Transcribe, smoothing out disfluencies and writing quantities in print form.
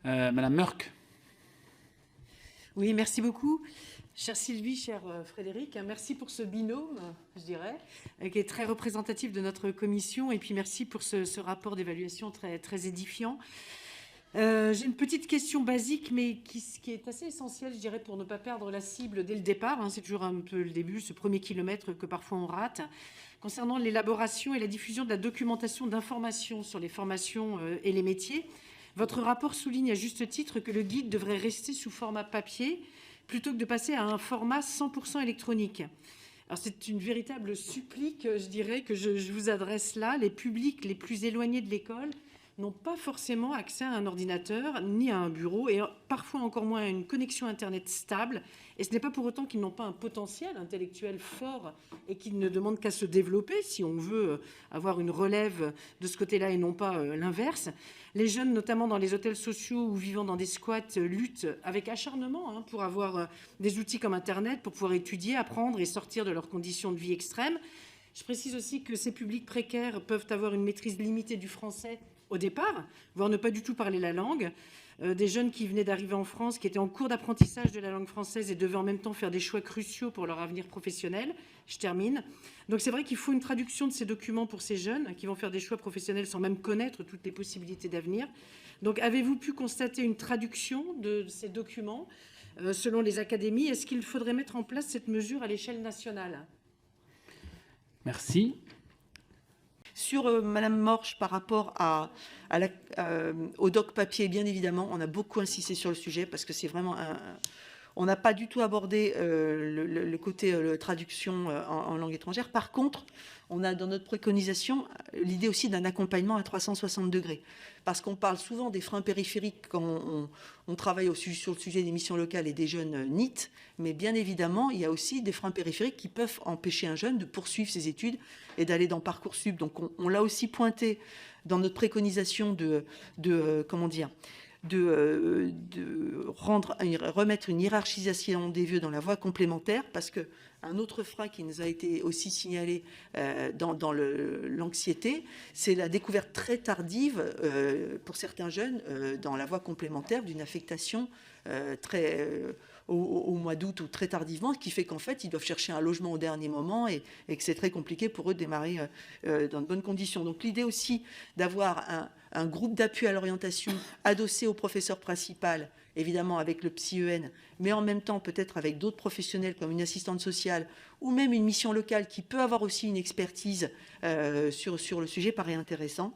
Madame Mörk. Oui, merci beaucoup. Chère Sylvie, cher Frédéric, merci pour ce binôme, je dirais, qui est très représentatif de notre commission. Et puis merci pour ce rapport d'évaluation très, très édifiant. J'ai une petite question basique, mais qui est assez essentielle, je dirais, pour ne pas perdre la cible dès le départ. C'est toujours un peu le début, ce premier kilomètre que parfois on rate. Concernant l'élaboration et la diffusion de la documentation d'informations sur les formations et les métiers, votre rapport souligne à juste titre que le guide devrait rester sous format papier plutôt que de passer à un format 100% électronique. Alors c'est une véritable supplique, je dirais, que je vous adresse là. Les publics les plus éloignés de l'école n'ont pas forcément accès à un ordinateur ni à un bureau et parfois encore moins à une connexion Internet stable. Et ce n'est pas pour autant qu'ils n'ont pas un potentiel intellectuel fort et qu'ils ne demandent qu'à se développer si on veut avoir une relève de ce côté-là et non pas l'inverse. Les jeunes, notamment dans les hôtels sociaux ou vivant dans des squats, luttent avec acharnement pour avoir des outils comme Internet pour pouvoir étudier, apprendre et sortir de leurs conditions de vie extrêmes. Je précise aussi que ces publics précaires peuvent avoir une maîtrise limitée du français au départ, voire ne pas du tout parler la langue. Des jeunes qui venaient d'arriver en France, qui étaient en cours d'apprentissage de la langue française et devaient en même temps faire des choix cruciaux pour leur avenir professionnel. Je termine. Donc c'est vrai qu'il faut une traduction de ces documents pour ces jeunes qui vont faire des choix professionnels sans même connaître toutes les possibilités d'avenir. Donc avez-vous pu constater une traduction de ces documents selon les académies? Est-ce qu'il faudrait mettre en place cette mesure à l'échelle nationale? Merci. Sur Madame Morche, par rapport au doc papier, bien évidemment, on a beaucoup insisté sur le sujet parce que c'est vraiment on n'a pas du tout abordé le côté traduction en langue étrangère. Par contre, on a dans notre préconisation l'idée aussi d'un accompagnement à 360 degrés. Parce qu'on parle souvent des freins périphériques quand on travaille sur le sujet des missions locales et des jeunes NEET, mais bien évidemment, il y a aussi des freins périphériques qui peuvent empêcher un jeune de poursuivre ses études et d'aller dans Parcoursup. Donc on l'a aussi pointé dans notre préconisation de remettre une hiérarchisation des vœux dans la voie complémentaire, parce qu'un autre frein qui nous a été aussi signalé dans l'anxiété, c'est la découverte très tardive pour certains jeunes dans la voie complémentaire d'une affectation au mois d'août ou très tardivement, ce qui fait qu'en fait, ils doivent chercher un logement au dernier moment et que c'est très compliqué pour eux de démarrer dans de bonnes conditions. Donc l'idée aussi d'avoir un groupe d'appui à l'orientation adossé au professeur principal, évidemment avec le psy-EN, mais en même temps peut-être avec d'autres professionnels comme une assistante sociale ou même une mission locale qui peut avoir aussi une expertise sur le sujet paraît intéressant.